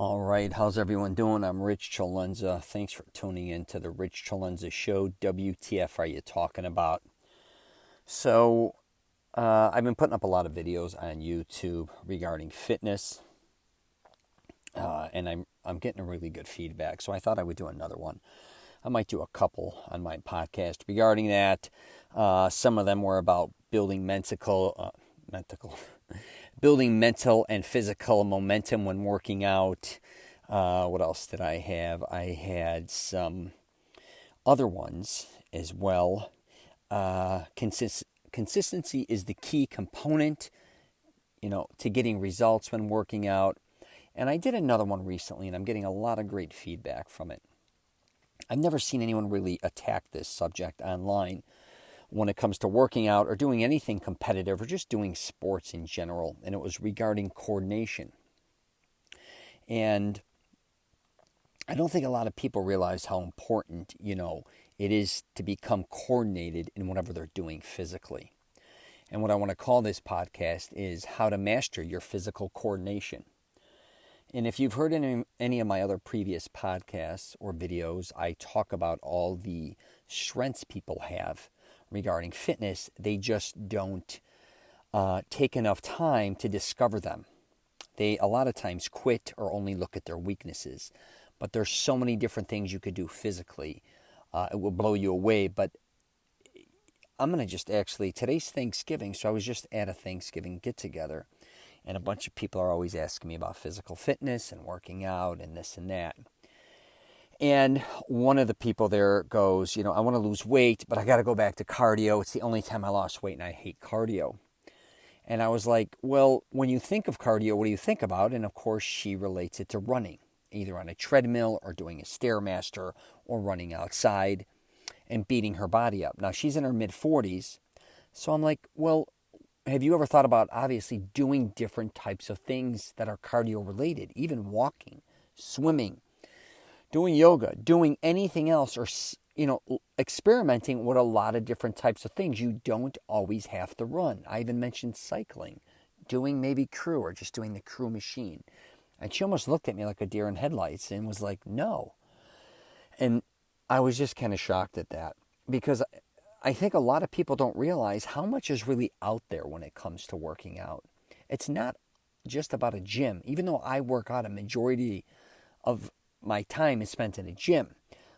All right, how's everyone doing? I'm Rich CELENZA. Thanks for tuning in to the Rich CELENZA Show. WTF are you talking about? So, I've been putting up a lot of videos on YouTube regarding fitness, and I'm getting a really good feedback. So I thought I would do another one. I might do a couple on my podcast regarding that. Some of them were about building building mental and physical momentum when working out. What else did I have? I had some other ones as well. Consistency is the key component, to getting results when working out. And I did another one recently, and I'm getting a lot of great feedback from it. I've never seen anyone really attack this subject online when it comes to working out or doing anything competitive or just doing sports in general. And it was regarding coordination. And I don't think a lot of people realize how important, it is to become coordinated in whatever they're doing physically. And what I want to call this podcast is how to master your physical coordination. And if you've heard any of my other previous podcasts or videos, I talk about all the strengths people have regarding fitness. They just don't take enough time to discover them. They a lot of times quit or only look at their weaknesses. But there's so many different things you could do physically. It will blow you away. But I'm going to today's Thanksgiving, so I was just at a Thanksgiving get-together. And a bunch of people are always asking me about physical fitness and working out and this and that. And one of the people there goes, I want to lose weight, but I got to go back to cardio. It's the only time I lost weight, and I hate cardio. And I was like, well, when you think of cardio, what do you think about? And of course, she relates it to running, either on a treadmill or doing a Stairmaster or running outside and beating her body up. Now, she's in her mid-40s, so I'm like, well, have you ever thought about obviously doing different types of things that are cardio-related, even walking, swimming, doing yoga, doing anything else, or, experimenting with a lot of different types of things. You don't always have to run. I even mentioned cycling, doing maybe crew or just doing the crew machine. And she almost looked at me like a deer in headlights and was like, no. And I was just kind of shocked at that because I think a lot of people don't realize how much is really out there when it comes to working out. It's not just about a gym. Even though I work out, a majority of my time is spent in a gym.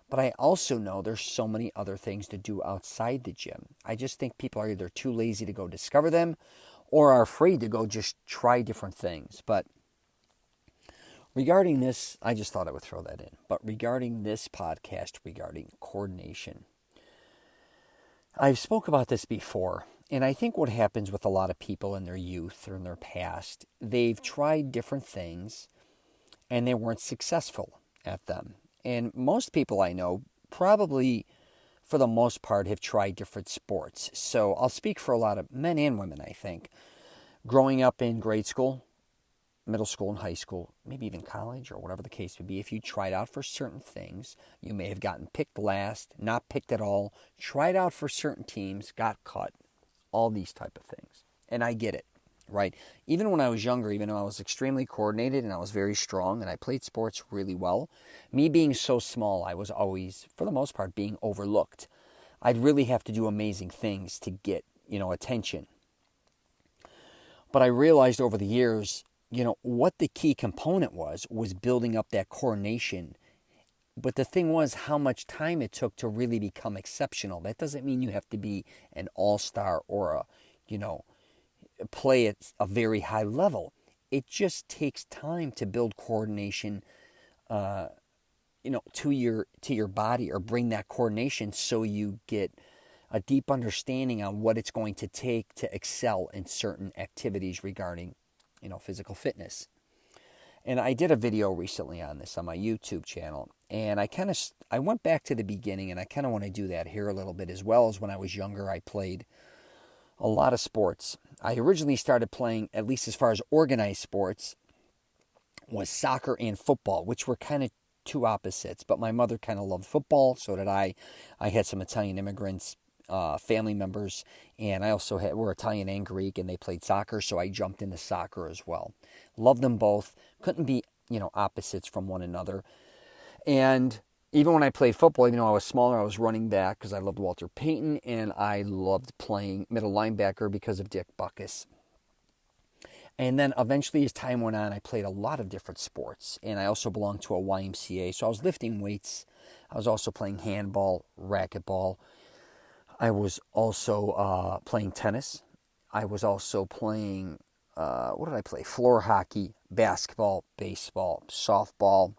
But I also know there's so many other things to do outside the gym. I just think people are either too lazy to go discover them or are afraid to go just try different things. But regarding this, I just thought I would throw that in. But regarding this podcast, regarding coordination, I've spoke about this before, and I think what happens with a lot of people in their youth or in their past, they've tried different things, and they weren't successful at them. And most people I know probably, for the most part, have tried different sports. So I'll speak for a lot of men and women, I think. Growing up in grade school, middle school and high school, maybe even college or whatever the case would be, if you tried out for certain things, you may have gotten picked last, not picked at all, tried out for certain teams, got cut, all these type of things. And I get it, right? Even when I was younger, even though I was extremely coordinated and I was very strong and I played sports really well, me being so small, I was always, for the most part, being overlooked. I'd really have to do amazing things to get, attention. But I realized over the years, what the key component was building up that coordination. But the thing was how much time it took to really become exceptional. That doesn't mean you have to be an all-star or play at a very high level. It just takes time to build coordination, to your body, or bring that coordination so you get a deep understanding on what it's going to take to excel in certain activities regarding physical fitness. And I did a video recently on this on my YouTube channel, and I went back to the beginning, and I kind of want to do that here a little bit as well. As when I was younger, I played a lot of sports. I originally started playing, at least as far as organized sports, was soccer and football, which were kind of two opposites. But my mother kind of loved football, so did I. I had some Italian immigrants family members, and I also were Italian and Greek, and they played soccer, so I jumped into soccer as well. Loved them both. Couldn't be opposites from one another. And even when I played football, even though I was smaller, I was running back because I loved Walter Payton, and I loved playing middle linebacker because of Dick Butkus. And then eventually, as time went on, I played a lot of different sports. And I also belonged to a YMCA. So I was lifting weights. I was also playing handball, racquetball. I was also playing tennis. I was also playing, what did I play? Floor hockey, basketball, baseball, softball,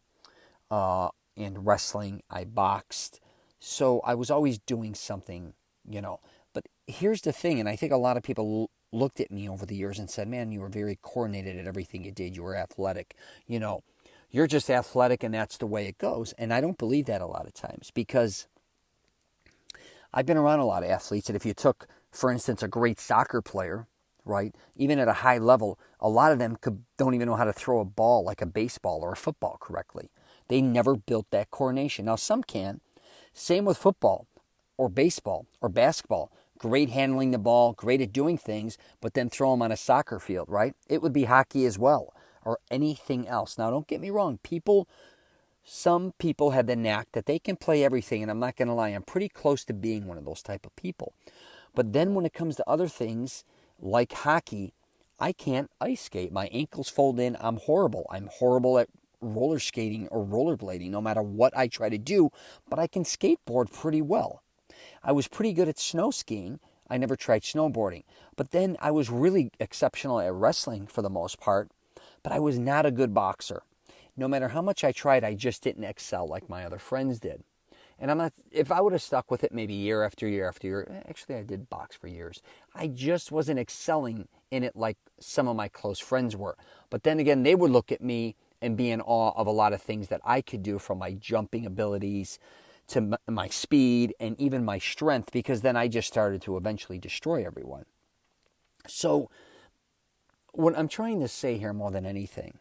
and wrestling. I boxed. So I was always doing something. But here's the thing, and I think a lot of people looked at me over the years and said, man, you were very coordinated at everything you did. You were athletic. You're just athletic and that's the way it goes. And I don't believe that a lot of times because I've been around a lot of athletes. And if you took, for instance, a great soccer player, right, even at a high level, a lot of them don't even know how to throw a ball like a baseball or a football correctly. They never built that coordination. Now, some can. Same with football or baseball or basketball. Great handling the ball, great at doing things, but then throw them on a soccer field, right? It would be hockey as well, or anything else. Now, don't get me wrong. Some people have the knack that they can play everything, and I'm not going to lie, I'm pretty close to being one of those type of people. But then when it comes to other things, like hockey, I can't ice skate. My ankles fold in. I'm horrible. I'm horrible at roller skating or rollerblading, no matter what I try to do, but I can skateboard pretty well. I was pretty good at snow skiing. I never tried snowboarding. But then I was really exceptional at wrestling for the most part, but I was not a good boxer. No matter how much I tried, I just didn't excel like my other friends did. And if I would have stuck with it maybe year after year after year, actually I did box for years, I just wasn't excelling in it like some of my close friends were. But then again, they would look at me and be in awe of a lot of things that I could do, from my jumping abilities to my speed and even my strength, because then I just started to eventually destroy everyone. So what I'm trying to say here more than anything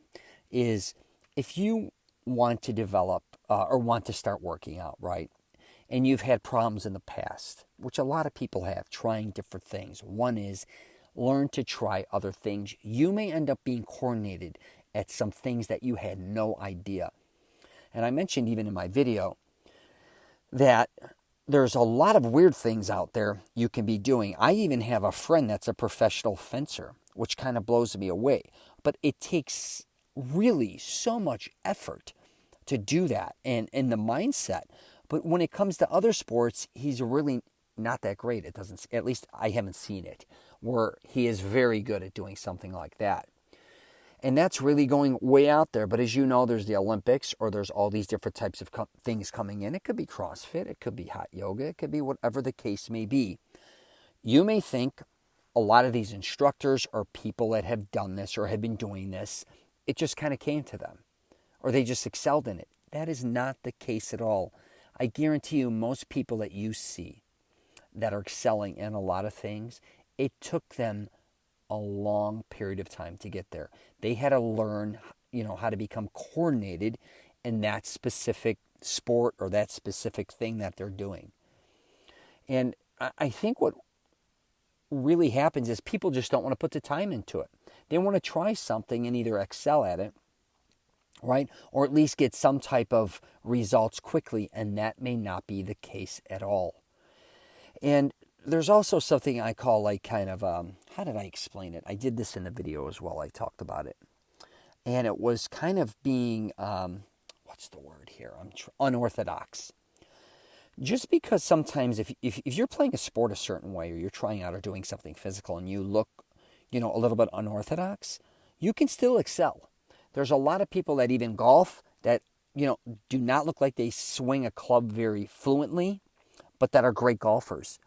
is, if you want to develop or want to start working out, right, and you've had problems in the past, which a lot of people have, trying different things. One is learn to try other things. You may end up being coordinated at some things that you had no idea. And I mentioned even in my video that there's a lot of weird things out there you can be doing. I even have a friend that's a professional fencer, which kind of blows me away. But it takes really so much effort to do that and the mindset. But when it comes to other sports, he's really not that great. It doesn't, at least I haven't seen it, where he is very good at doing something like that. And that's really going way out there. But as you know, there's the Olympics, or there's all these different types of things coming in. It could be CrossFit. It could be hot yoga. It could be whatever the case may be. You may think a lot of these instructors are people that have done this or have been doing this. It just kind of came to them, or they just excelled in it. That is not the case at all. I guarantee you, most people that you see that are excelling in a lot of things, it took them a long period of time to get there. They had to learn, how to become coordinated in that specific sport or that specific thing that they're doing. And I think what really happens is people just don't want to put the time into it. They want to try something and either excel at it, right, or at least get some type of results quickly, and that may not be the case at all. And there's also something I call how did I explain it? I did this in the video as well. I talked about it. And it was kind of being, what's the word here? Unorthodox. Just because sometimes if you're playing a sport a certain way, or you're trying out or doing something physical, and you look, a little bit unorthodox, you can still excel. There's a lot of people that even golf that, do not look like they swing a club very fluently, but that are great golfers.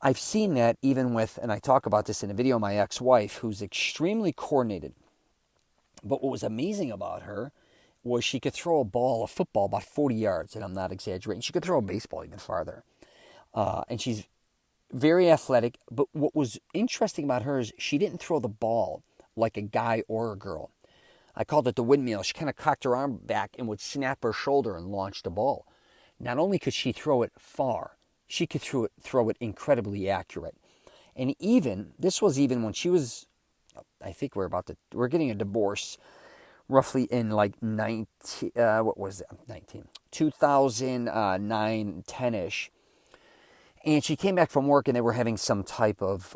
I've seen that even with, and I talk about this in a video, my ex-wife, who's extremely coordinated. But what was amazing about her was she could throw a football about 40 yards, and I'm not exaggerating. She could throw a baseball even farther. And she's very athletic. But what was interesting about her is she didn't throw the ball like a guy or a girl. I called it the windmill. She kind of cocked her arm back and would snap her shoulder and launch the ball. Not only could she throw it far, she could throw it incredibly accurate. And this was even when she was, I think we're getting a divorce roughly in like 19, what was it? 19, 2009, 10-ish. And she came back from work and they were having some type of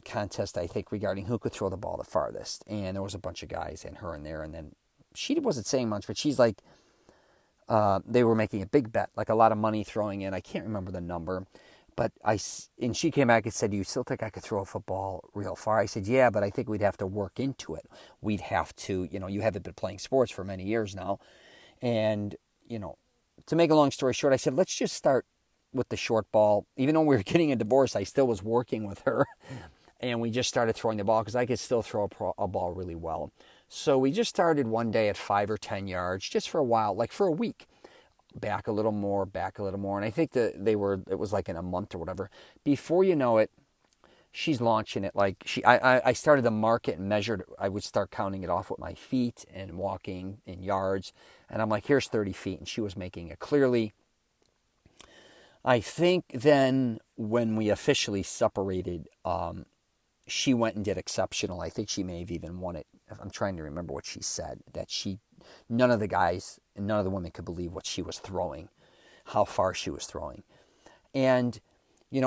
contest, I think, regarding who could throw the ball the farthest. And there was a bunch of guys and her in there. And then she wasn't saying much, but she's like, they were making a big bet, like a lot of money throwing in. I can't remember the number. But and she came back and said, "Do you still think I could throw a football real far?" I said, "Yeah, but I think we'd have to work into it. We'd have to, you haven't been playing sports for many years now. And, to make a long story short, I said, let's just start with the short ball. Even though we were getting a divorce, I still was working with her. And we just started throwing the ball because I could still throw a ball really well. So we just started one day at 5 or 10 yards, just for a while, like for a week. Back a little more. And I think that it was like in a month or whatever. Before you know it, she's launching it. Like I started to mark it and measured. I would start counting it off with my feet and walking in yards. And I'm like, here's 30 feet. And she was making it clearly. I think then when we officially separated, she went and did exceptional. I think she may have even won it. I'm trying to remember what she said, that none of the guys and none of the women could believe what she was throwing, how far she was throwing. And,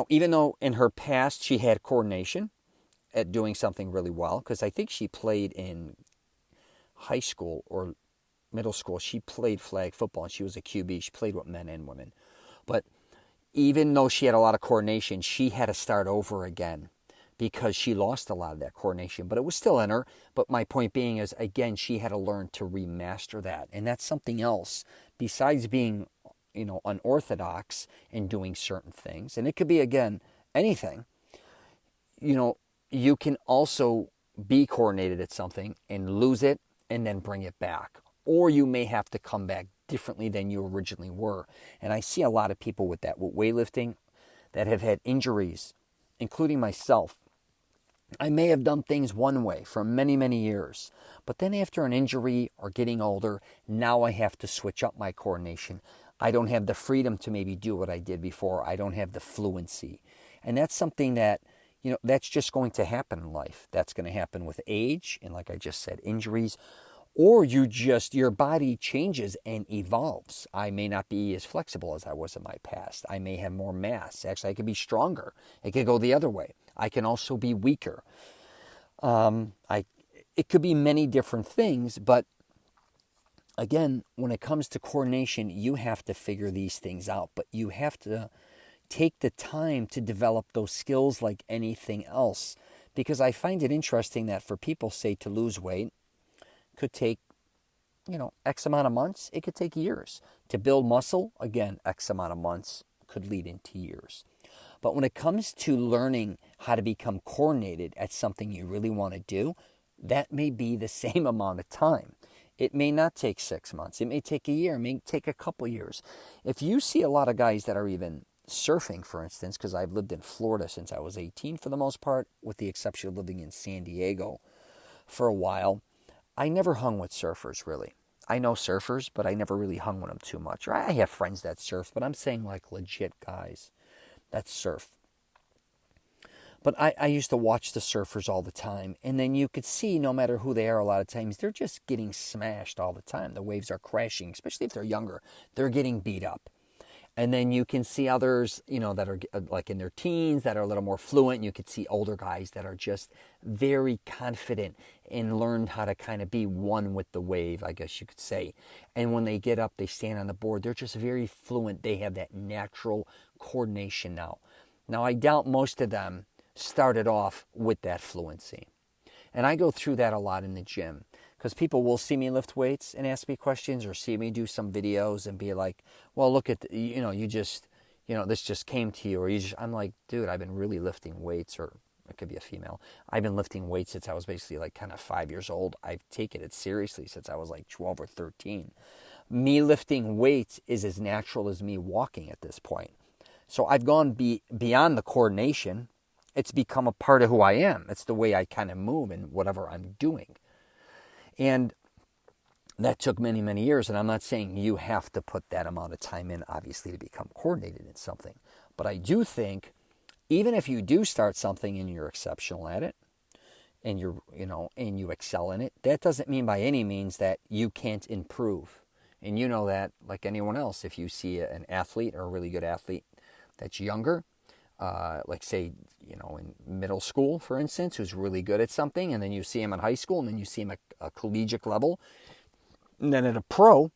even though in her past she had coordination at doing something really well, because I think she played in high school or middle school, she played flag football and she was a QB. She played with men and women. But even though she had a lot of coordination, she had to start over again because she lost a lot of that coordination, but it was still in her. But my point being is, again, she had to learn to remaster that. And that's something else besides being, unorthodox in doing certain things. And it could be, again, anything. You can also be coordinated at something and lose it and then bring it back. Or you may have to come back differently than you originally were. And I see a lot of people with that, with weightlifting, that have had injuries, including myself. I may have done things one way for many, many years, but then after an injury or getting older, now I have to switch up my coordination. I don't have the freedom to maybe do what I did before. I don't have the fluency. And that's something that, that's just going to happen in life. That's going to happen with age and, like I just said, injuries. Or your body changes and evolves. I may not be as flexible as I was in my past. I may have more mass. Actually, I could be stronger. It could go the other way. I can also be weaker. It could be many different things, but again, when it comes to coordination, you have to figure these things out, but you have to take the time to develop those skills like anything else. Because I find it interesting that for people, say, to lose weight, could take, X amount of months. It could take years. To build muscle, again, X amount of months could lead into years. But when it comes to learning how to become coordinated at something you really want to do, that may be the same amount of time. It may not take 6 months. It may take a year. It may take a couple years. If you see a lot of guys that are even surfing, for instance, because I've lived in Florida since I was 18 for the most part, with the exception of living in San Diego for a while, I never hung with surfers, really. I know surfers, but I never really hung with them too much. Or I have friends that surf, but I'm saying like legit guys that surf. But I used to watch the surfers all the time. And then you could see, no matter who they are, a lot of times, they're just getting smashed all the time. The waves are crashing, especially if they're younger. They're getting beat up. And then you can see others, that are like in their teens, that are a little more fluent. You could see older guys that are just very confident and learned how to kind of be one with the wave, I guess you could say. And when they get up, they stand on the board. They're just very fluent. They have that natural coordination now. Now, I doubt most of them started off with that fluency. And I go through that a lot in the gym. Because people will see me lift weights and ask me questions, or see me do some videos and be like, well, look at, this just came to you. Or I'm like, dude, I've been really lifting weights, or it could be a female. I've been lifting weights since I was basically like kind of 5 years old. I've taken it seriously since I was like 12 or 13. Me lifting weights is as natural as me walking at this point. So I've gone beyond the coordination. It's become a part of who I am. It's the way I kind of move in whatever I'm doing. And that took many, many years. And I'm not saying you have to put that amount of time in, obviously, to become coordinated in something. But I do think, even if you do start something and you're exceptional at it, and and you excel in it, that doesn't mean by any means that you can't improve. And you know that like anyone else. If you see an athlete or a really good athlete that's younger, like say, in middle school, for instance, who's really good at something, and then you see him in high school, and then you see him at a collegiate level, and then at a pro,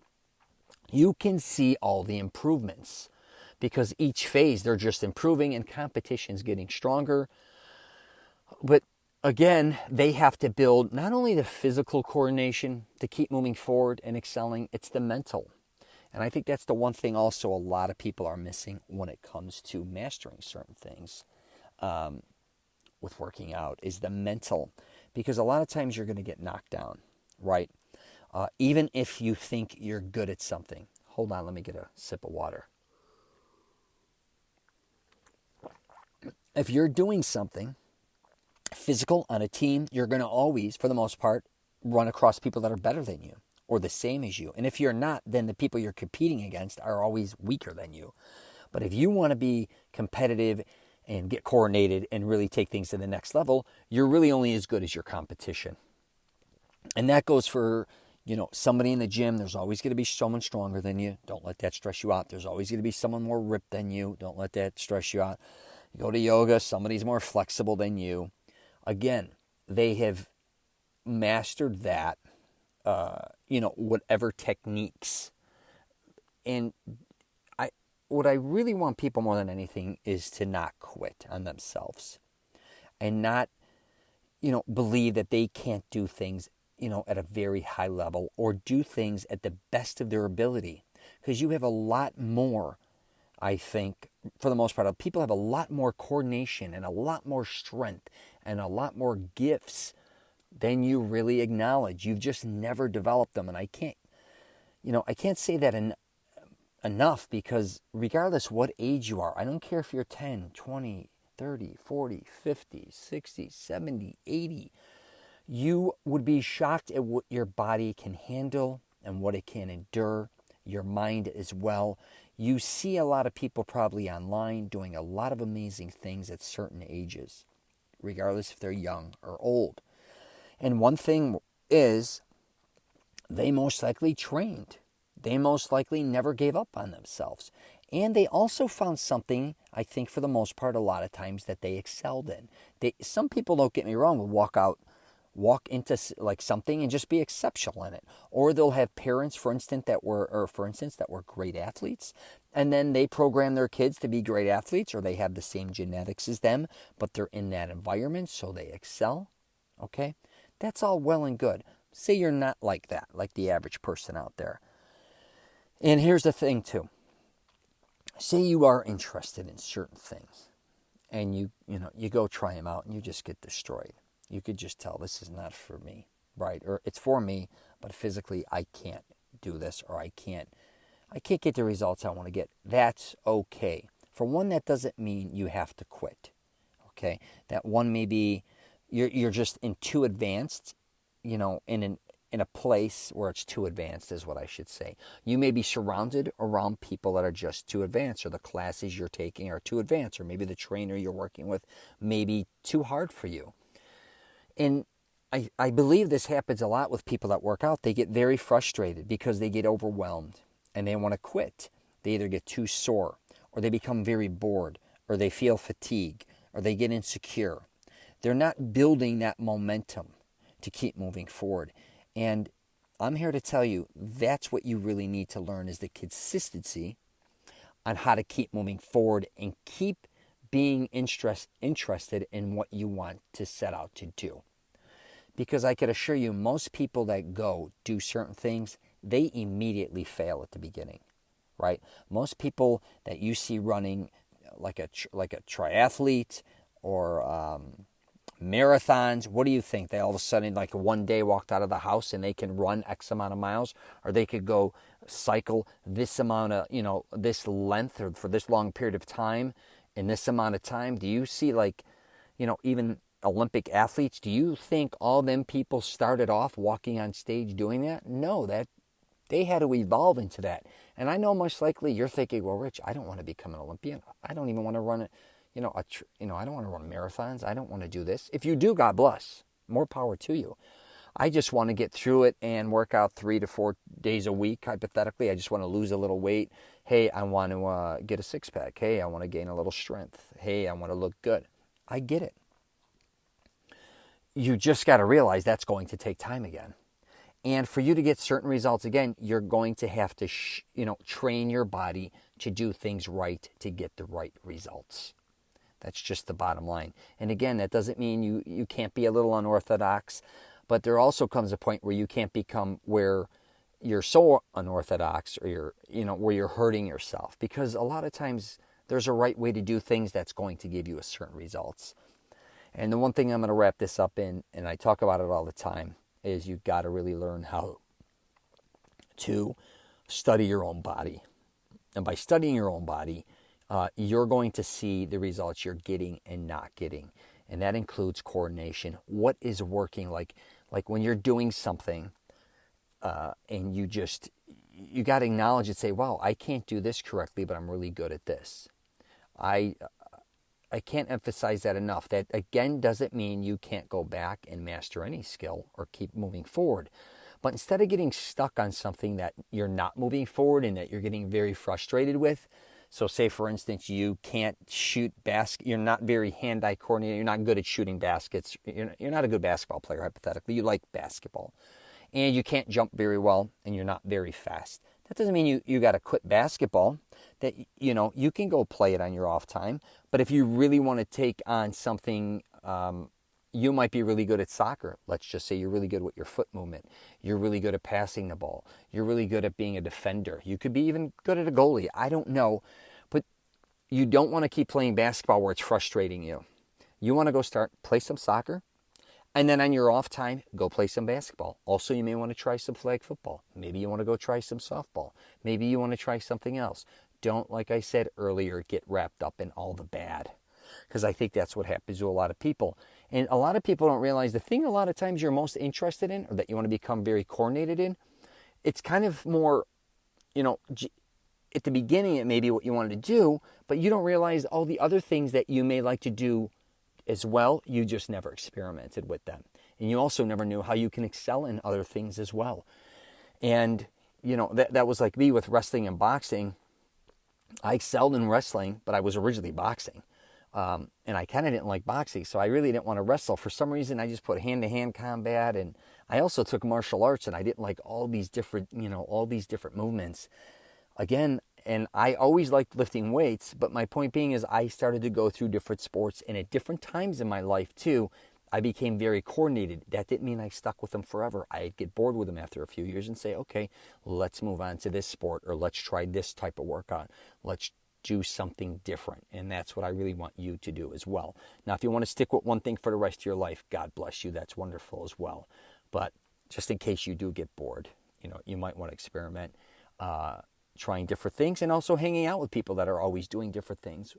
you can see all the improvements because each phase they're just improving and competition's getting stronger. But again, they have to build not only the physical coordination to keep moving forward and excelling, it's the mental. And I think that's the one thing also a lot of people are missing when it comes to mastering certain things with working out is the mental. Because a lot of times you're going to get knocked down, right? Even if you think you're good at something. Hold on, let me get a sip of water. If you're doing something physical on a team, you're going to always, for the most part, run across people that are better than you or the same as you. And if you're not, then the people you're competing against are always weaker than you. But if you want to be competitive and get coordinated and really take things to the next level, you're really only as good as your competition. And that goes for, somebody in the gym. There's always going to be someone stronger than you. Don't let that stress you out. There's always going to be someone more ripped than you. Don't let that stress you out. You go to yoga, somebody's more flexible than you. Again, they have mastered that, whatever techniques. And what I really want people more than anything is to not quit on themselves and not, believe that they can't do things, at a very high level or do things at the best of their ability. Because you have a lot more, I think, for the most part, people have a lot more coordination and a lot more strength and a lot more gifts than you really acknowledge. You've just never developed them. And I can't say that enough because regardless what age you are, I don't care if you're 10, 20, 30, 40, 50, 60, 70, 80, you would be shocked at what your body can handle and what it can endure, your mind as well. You see a lot of people probably online doing a lot of amazing things at certain ages, regardless if they're young or old. And one thing is they most likely trained. They most likely never gave up on themselves. And they also found something, I think for the most part, a lot of times that they excelled in. Some people, don't get me wrong, will walk into like something and just be exceptional in it. Or they'll have parents, for instance, that were great athletes. And then they program their kids to be great athletes, or they have the same genetics as them, but they're in that environment, so they excel. Okay? That's all well and good. Say you're not like that, like the average person out there. And here's the thing too. Say you are interested in certain things and you go try them out and you just get destroyed. You could just tell this is not for me, right? Or it's for me, but physically I can't do this, or I can't get the results I want to get. That's okay. For one, that doesn't mean you have to quit. Okay? That one may be you're just too advanced, in a place where it's too advanced is what I should say. You may be surrounded around people that are just too advanced, or the classes you're taking are too advanced, or maybe the trainer you're working with may be too hard for you. And I believe this happens a lot with people that work out. They get very frustrated because they get overwhelmed and they want to quit. They either get too sore, or they become very bored, or they feel fatigue, or they get insecure. They're not building that momentum to keep moving forward. And I'm here to tell you that's what you really need to learn, is the consistency on how to keep moving forward and keep being interested in what you want to set out to do. Because I could assure you, most people that do certain things, they immediately fail at the beginning, right? Most people that you see running like a triathlete or marathons, what do you think? They all of a sudden, like one day, walked out of the house and they can run X amount of miles, or they could go cycle this amount of, this length or for this long period of time in this amount of time? Do you see even Olympic athletes? Do you think all them people started off walking on stage doing that? No, that they had to evolve into that. And I know most likely you're thinking, well, Rich, I don't want to become an Olympian. I don't even want to run I don't want to run marathons. I don't want to do this. If you do, God bless. more power to you. I just want to get through it and work out 3 to 4 days a week, hypothetically. I just want to lose a little weight. Hey, I want to get a six-pack. Hey, I want to gain a little strength. Hey, I want to look good. I get it. You just got to realize that's going to take time again. And for you to get certain results again, you're going to have to train your body to do things right to get the right results. That's just the bottom line. And again, that doesn't mean you can't be a little unorthodox, but there also comes a point where you can't become where you're so unorthodox or where you're hurting yourself, because a lot of times there's a right way to do things that's going to give you a certain results. And the one thing I'm going to wrap this up in, and I talk about it all the time, is you've got to really learn how to study your own body. And by studying your own body, you're going to see the results you're getting and not getting. And that includes coordination. What is working? Like when you're doing something and you got to acknowledge and say, wow, I can't do this correctly, but I'm really good at this. I can't emphasize that enough. That, again, doesn't mean you can't go back and master any skill or keep moving forward. But instead of getting stuck on something that you're not moving forward and that you're getting very frustrated with, so say, for instance, you can't shoot basket, you're not very hand-eye coordinated, you're not good at shooting baskets, you're not a good basketball player, hypothetically, you like basketball, and you can't jump very well, and you're not very fast. That doesn't mean you got to quit basketball. That you can go play it on your off time. But if you really want to take on something, you might be really good at soccer. Let's just say you're really good with your foot movement. You're really good at passing the ball. You're really good at being a defender. You could be even good at a goalie. I don't know. But you don't want to keep playing basketball where it's frustrating you. You want to go play some soccer. And then on your off time, go play some basketball. Also, you may want to try some flag football. Maybe you want to go try some softball. Maybe you want to try something else. Don't, like I said earlier, get wrapped up in all the bad. Because I think that's what happens to a lot of people. And a lot of people don't realize the thing a lot of times you're most interested in, or that you want to become very coordinated in, it's kind of more, at the beginning it may be what you wanted to do, but you don't realize all the other things that you may like to do as well. You just never experimented with them. And you also never knew how you can excel in other things as well. And, that was like me with wrestling and boxing. I excelled in wrestling, but I was originally boxing. And I kind of didn't like boxing, so I really didn't want to wrestle. For some reason, I just put hand-to-hand combat, and I also took martial arts, and I didn't like all these different movements. Again, and I always liked lifting weights, but my point being is I started to go through different sports, and at different times in my life, too, I became very coordinated. That didn't mean I stuck with them forever. I'd get bored with them after a few years and say, okay, let's move on to this sport, or let's try this type of workout. Let's do something different. And that's what I really want you to do as well. Now, if you want to stick with one thing for the rest of your life, God bless you. That's wonderful as well. But just in case you do get bored, you might want to experiment trying different things, and also hanging out with people that are always doing different things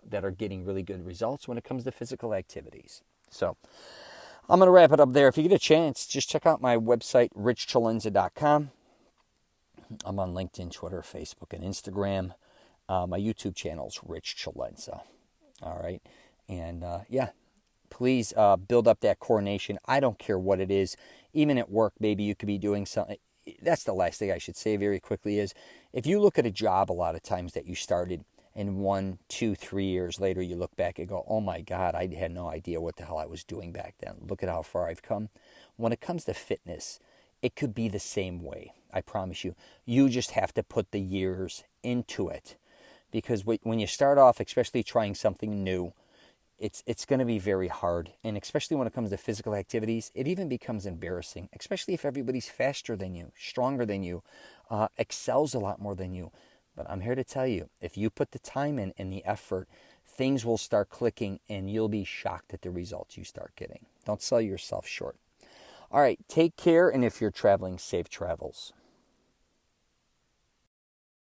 that are getting really good results when it comes to physical activities. So I'm going to wrap it up there. If you get a chance, just check out my website, richcelenza.com. I'm on LinkedIn, Twitter, Facebook, and Instagram. My YouTube channel is Rich Celenza. All right. And please build up that coordination. I don't care what it is. Even at work, maybe you could be doing something. That's the last thing I should say very quickly is, if you look at a job a lot of times that you started, and 1, 2, 3 years later you look back and go, oh my God, I had no idea what the hell I was doing back then. Look at how far I've come. When it comes to fitness, it could be the same way. I promise you. You just have to put the years into it. Because when you start off, especially trying something new, it's going to be very hard. And especially when it comes to physical activities, it even becomes embarrassing, especially if everybody's faster than you, stronger than you, excels a lot more than you. But I'm here to tell you, if you put the time in and the effort, things will start clicking, and you'll be shocked at the results you start getting. Don't sell yourself short. All right, take care, and if you're traveling, safe travels.